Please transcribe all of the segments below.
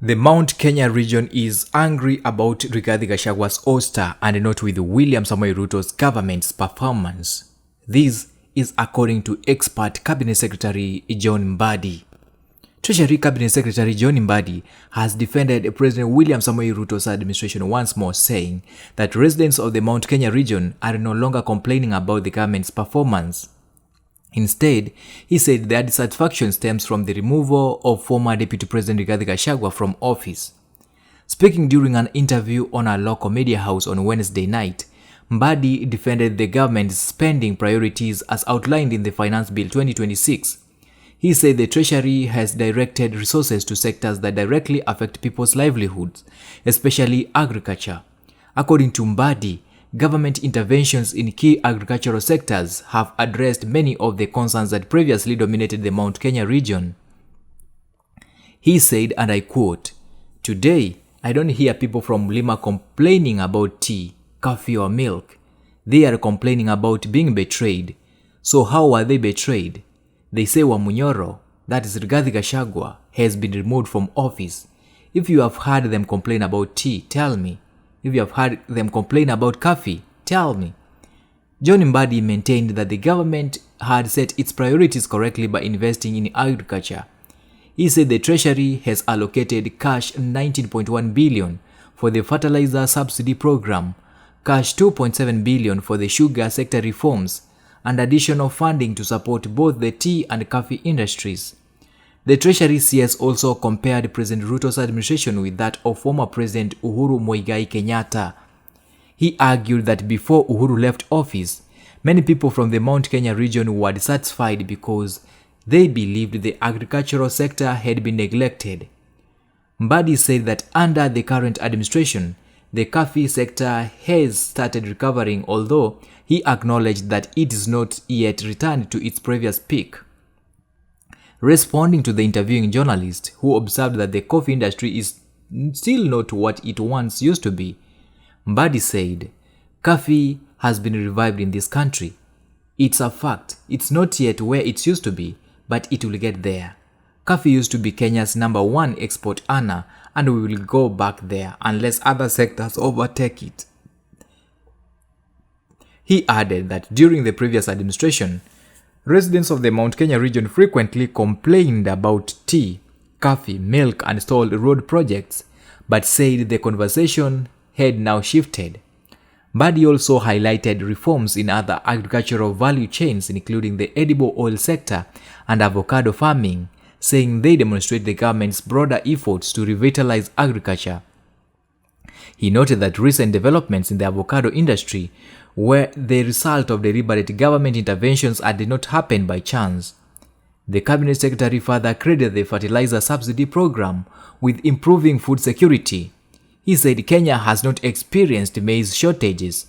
The Mount Kenya region is angry about Rigathi Gachagua's ouster and not with William Samoei Ruto's government's performance. This is according to expert Cabinet Secretary John Mbadi. Treasury Cabinet Secretary John Mbadi has defended President William Samoei Ruto's administration once more, saying that residents of the Mount Kenya region are no longer complaining about the government's performance. Instead, he said their dissatisfaction stems from the removal of former Deputy President Rigathi Gachagua from office. Speaking during an interview on a local media house on Wednesday night, Mbadi defended the government's spending priorities as outlined in the Finance Bill 2026. He said the Treasury has directed resources to sectors that directly affect people's livelihoods, especially agriculture. According to Mbadi, government interventions in key agricultural sectors have addressed many of the concerns that previously dominated the Mount Kenya region. He said, and I quote, "Today, I don't hear people from Lima complaining about tea, coffee or milk. They are complaining about being betrayed. So how are they betrayed? They say Manyora, that is Rigathi Gachagua, has been removed from office. If you have heard them complain about tea, tell me. If you have heard them complain about coffee, tell me." John Mbadi maintained that the government had set its priorities correctly by investing in agriculture. He said the Treasury has allocated cash 19.1 billion for the fertilizer subsidy program, cash 2.7 billion for the sugar sector reforms, and additional funding to support both the tea and coffee industries. The Treasury CS also compared President Ruto's administration with that of former President Uhuru Kenyatta. He argued that before Uhuru left office, many people from the Mount Kenya region were dissatisfied because they believed the agricultural sector had been neglected. Mbadi said that under the current administration, the coffee sector has started recovering, although he acknowledged that it is not yet returned to its previous peak. Responding to the interviewing journalist, who observed that the coffee industry is still not what it once used to be, Mbadi said, "Coffee has been revived in this country. It's a fact. It's not yet where it used to be, but it will get there. Coffee used to be Kenya's #1 export earner, and we will go back there unless other sectors overtake it." He added that during the previous administration, residents of the Mount Kenya region frequently complained about tea, coffee, milk and stalled road projects, but said the conversation had now shifted. Mbadi also highlighted reforms in other agricultural value chains, including the edible oil sector and avocado farming, saying they demonstrate the government's broader efforts to revitalize agriculture. He noted that recent developments in the avocado industry were the result of deliberate government interventions and did not happen by chance. The Cabinet Secretary further credited the fertilizer subsidy program with improving food security. He said Kenya has not experienced maize shortages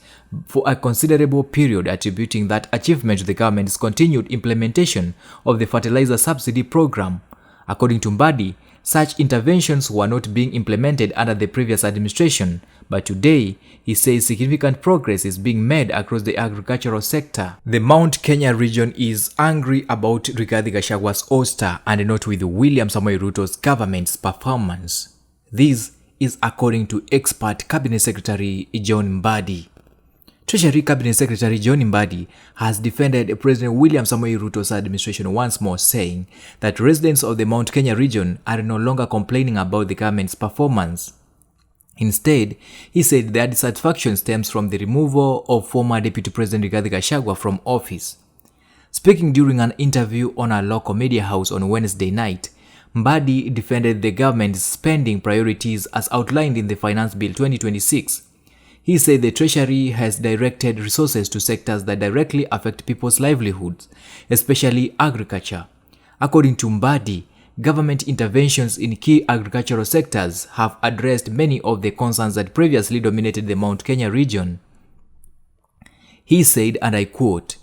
for a considerable period, attributing that achievement to the government's continued implementation of the fertilizer subsidy program. According to Mbadi, such interventions were not being implemented under the previous administration, but today, he says significant progress is being made across the agricultural sector. The Mount Kenya region is angry about Rigathi Gachagua's ouster and not with William Samoei Ruto's government's performance. This is according to expert Cabinet Secretary John Mbadi. Treasury Cabinet Secretary John Mbadi has defended President William Samoei Ruto's administration once more, saying that residents of the Mount Kenya region are no longer complaining about the government's performance. Instead, he said their dissatisfaction stems from the removal of former Deputy President Rigathi Gachagua from office. Speaking during an interview on a local media house on Wednesday night, Mbadi defended the government's spending priorities as outlined in the Finance Bill 2026. He said the Treasury has directed resources to sectors that directly affect people's livelihoods, especially agriculture. According to Mbadi, government interventions in key agricultural sectors have addressed many of the concerns that previously dominated the Mount Kenya region. He said, and I quote,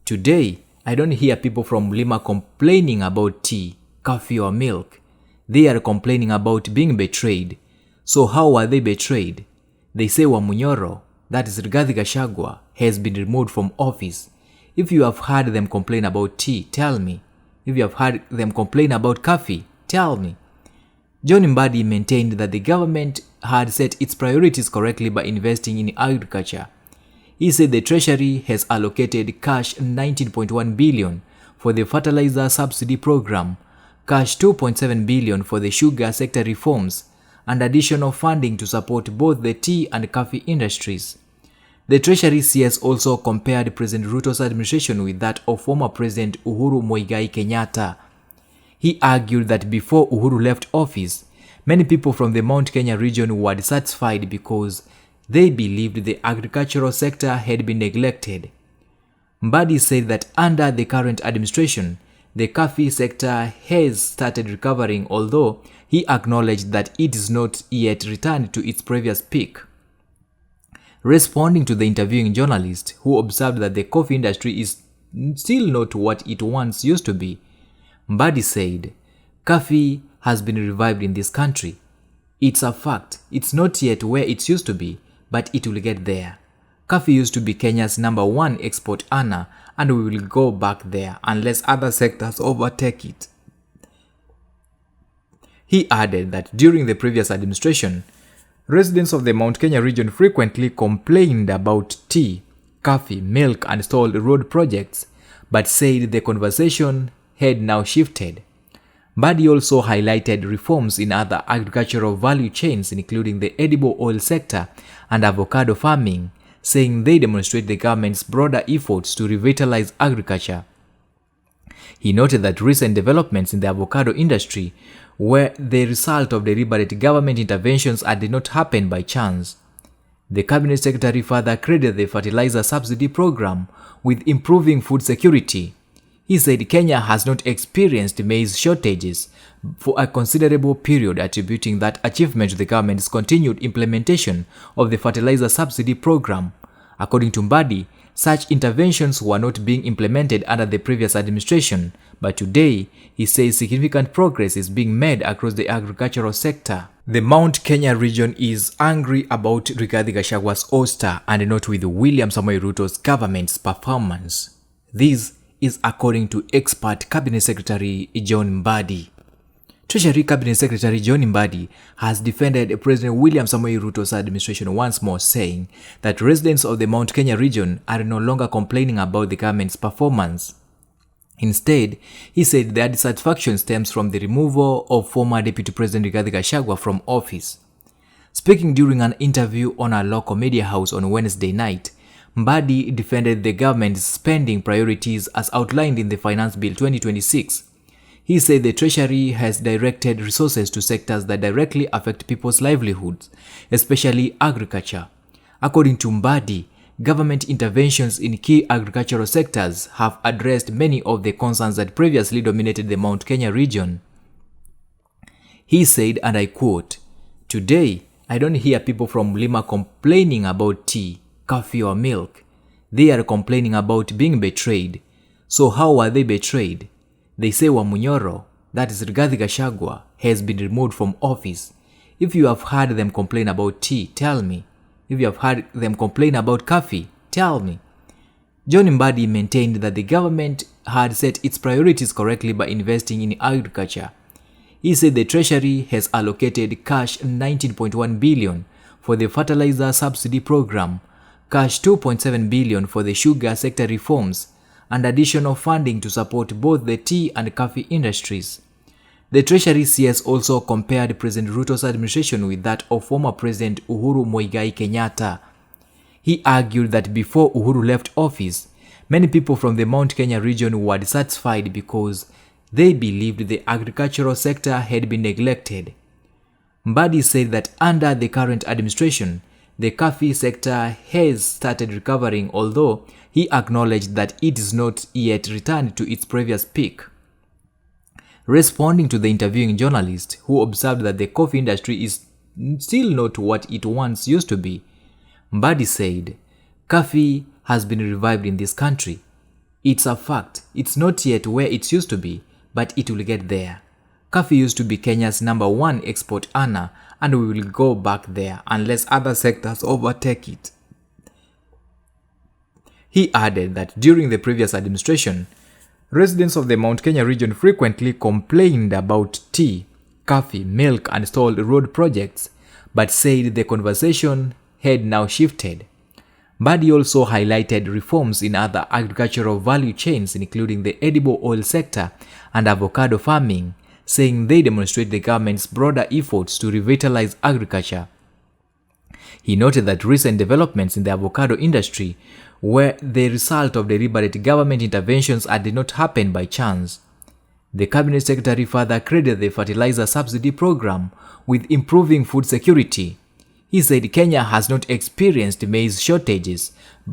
"Today, I don't hear people from Lima complaining about tea, coffee or milk. They are complaining about being betrayed. So how are they betrayed? They say Manyora, that is Rigathi Gachagua, has been removed from office. If you have heard them complain about tea, tell me. If you have heard them complain about coffee, tell me." John Mbadi maintained that the government had set its priorities correctly by investing in agriculture. He said the Treasury has allocated cash 19.1 billion for the fertilizer subsidy program, cash 2.7 billion for the sugar sector reforms, and additional funding to support both the tea and coffee industries. The Treasury CS also compared President Ruto's administration with that of former President Uhuru Kenyatta. He argued that before Uhuru left office, many people from the Mount Kenya region were dissatisfied because they believed the agricultural sector had been neglected. Mbadi said that under the current administration, the coffee sector has started recovering, although he acknowledged that it is not yet returned to its previous peak. Responding to the interviewing journalist, who observed that the coffee industry is still not what it once used to be, Mbadi said, "Coffee has been revived in this country. It's a fact. It's not yet where it used to be, but it will get there. Coffee used to be Kenya's #1 export earner, and we will go back there unless other sectors overtake it." He added that during the previous administration, residents of the Mount Kenya region frequently complained about tea, coffee, milk, and stalled road projects, but said the conversation had now shifted. Mbadi also highlighted reforms in other agricultural value chains, including the edible oil sector and avocado farming, saying they demonstrate the government's broader efforts to revitalize agriculture. He noted that recent developments in the avocado industry were the result of deliberate government interventions and did not happen by chance. The cabinet secretary further credited the fertilizer subsidy program with improving food security. He said Kenya has not experienced maize shortages for a considerable period, attributing that achievement to the government's continued implementation of the fertilizer subsidy program. According to Mbadi, such interventions were not being implemented under the previous administration, but today, he says significant progress is being made across the agricultural sector. The Mount Kenya region is angry about Rigathi Gachagua's ouster and not with William Samoei Ruto's government's performance. This is according to expert Cabinet Secretary John Mbadi. Treasury Cabinet Secretary John Mbadi has defended President William Samoei Ruto's administration once more, saying that residents of the Mount Kenya region are no longer complaining about the government's performance. Instead, he said their dissatisfaction stems from the removal of former Deputy President Rigathi Gachagua from office. Speaking during an interview on a local media house on Wednesday night, Mbadi defended the government's spending priorities as outlined in the Finance Bill 2026. He said the Treasury has directed resources to sectors that directly affect people's livelihoods, especially agriculture. According to Mbadi, government interventions in key agricultural sectors have addressed many of the concerns that previously dominated the Mount Kenya region. He said, and I quote, "Today, I don't hear people from Mlima complaining about tea, coffee or milk. They are complaining about being betrayed. So how were they betrayed? They say Wamunyoro, that is Rigathi Gachagua, has been removed from office. If you have heard them complain about tea, tell me. If you have heard them complain about coffee, tell me." John Mbadi maintained that the government had set its priorities correctly by investing in agriculture. He said the Treasury has allocated cash 19.1 billion for the fertilizer subsidy program, cash 2.7 billion for the sugar sector reforms, and additional funding to support both the tea and coffee industries. The Treasury CS also compared President Ruto's administration with that of former President Uhuru Kenyatta. He argued that before Uhuru left office, many people from the Mount Kenya region were dissatisfied because they believed the agricultural sector had been neglected. Mbadi said that under the current administration, the coffee sector has started recovering, although he acknowledged that it is not yet returned to its previous peak. Responding to the interviewing journalist, who observed that the coffee industry is still not what it once used to be, Mbadi said, "Coffee has been revived in this country. It's a fact. It's not yet where it used to be, but it will get there. Coffee used to be Kenya's #1 export earner, and we will go back there unless other sectors overtake it." He added that during the previous administration, residents of the Mount Kenya region frequently complained about tea, coffee, milk and stalled road projects, but said the conversation had now shifted. Mbadi also highlighted reforms in other agricultural value chains, including the edible oil sector and avocado farming, saying they demonstrate the government's broader efforts to revitalize agriculture. He noted that recent developments in the avocado industry were the result of deliberate government interventions and did not happen by chance. The cabinet secretary further credited the fertilizer subsidy program with improving food security. He said Kenya has not experienced maize shortages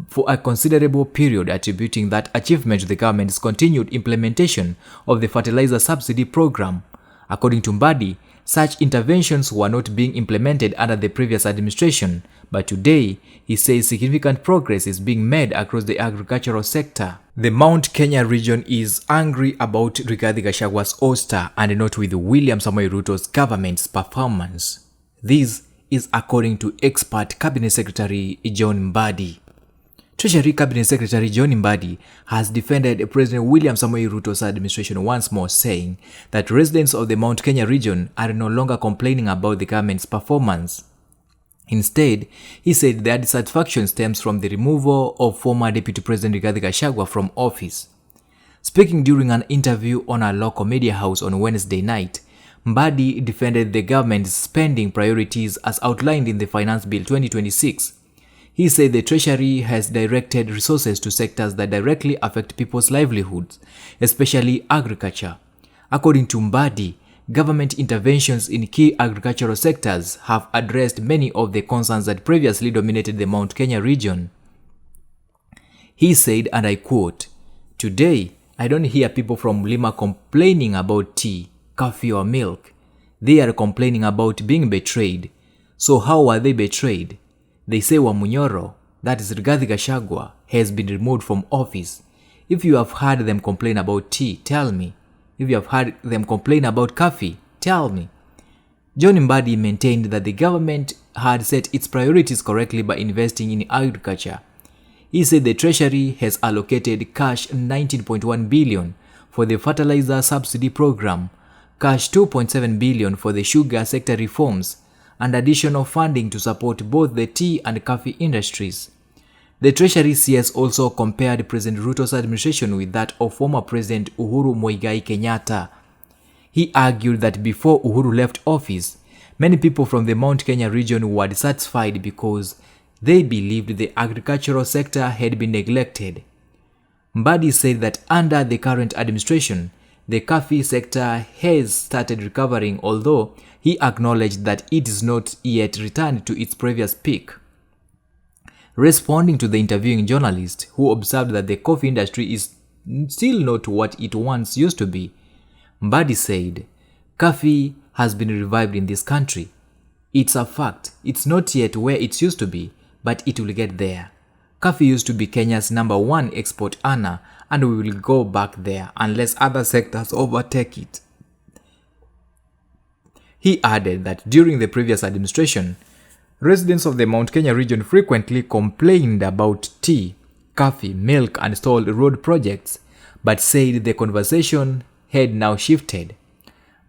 for a considerable period, attributing that achievement to the government's continued implementation of the fertilizer subsidy program. According to Mbadi, such interventions were not being implemented under the previous administration, but today, he says significant progress is being made across the agricultural sector. The Mount Kenya region is angry about Rigathi Gachagua's ouster and not with William Samoei Ruto's government's performance. This is according to expert Cabinet Secretary John Mbadi. Treasury Cabinet Secretary John Mbadi has defended President William Samoei Ruto's administration once more, saying that residents of the Mount Kenya region are no longer complaining about the government's performance. Instead, he said their dissatisfaction stems from the removal of former Deputy President Rigathi Gachagua from office. Speaking during an interview on a local media house on Wednesday night, Mbadi defended the government's spending priorities as outlined in the Finance Bill 2026. He said the Treasury has directed resources to sectors that directly affect people's livelihoods, especially agriculture. According to Mbadi, government interventions in key agricultural sectors have addressed many of the concerns that previously dominated the Mount Kenya region. He said, and I quote, "Today, I don't hear people from Mlima complaining about tea, coffee or milk. They are complaining about being betrayed. So how were they betrayed? They say Wamunyoro, that is Rigathi Gachagua, has been removed from office. If you have heard them complain about tea, tell me. If you have heard them complain about coffee, tell me." John Mbadi maintained that the government had set its priorities correctly by investing in agriculture. He said the Treasury has allocated cash 19.1 billion for the fertilizer subsidy program, cash 2.7 billion for the sugar sector reforms, and additional funding to support both the tea and coffee industries. The Treasury CS also compared President Ruto's administration with that of former President Uhuru Kenyatta. He argued that before Uhuru left office, many people from the Mount Kenya region were dissatisfied because they believed the agricultural sector had been neglected. Mbadi said that under the current administration, the coffee sector has started recovering, although he acknowledged that it is not yet returned to its previous peak. Responding to the interviewing journalist, who observed that the coffee industry is still not what it once used to be, Mbadi said, "Coffee has been revived in this country. It's a fact. It's not yet where it used to be, but it will get there. Coffee used to be Kenya's #1 export earner, and we will go back there unless other sectors overtake it." He added that during the previous administration, residents of the Mount Kenya region frequently complained about tea, coffee, milk and stalled road projects, but said the conversation had now shifted.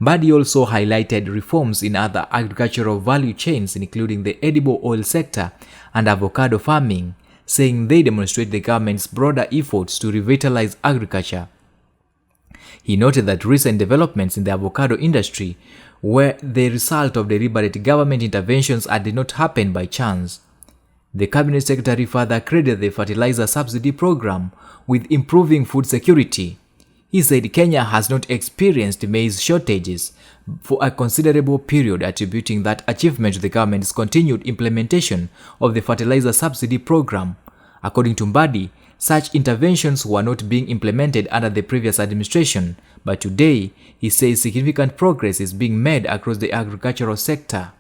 Mbadi also highlighted reforms in other agricultural value chains, including the edible oil sector and avocado farming, saying they demonstrate the government's broader efforts to revitalize agriculture. He noted that recent developments in the avocado industry were the result of deliberate government interventions and did not happen by chance. The Cabinet Secretary further credited the fertilizer subsidy program with improving food security. He said Kenya has not experienced maize shortages for a considerable period, attributing that achievement to the government's continued implementation of the fertilizer subsidy program. According to Mbadi, such interventions were not being implemented under the previous administration, but today, he says significant progress is being made across the agricultural sector.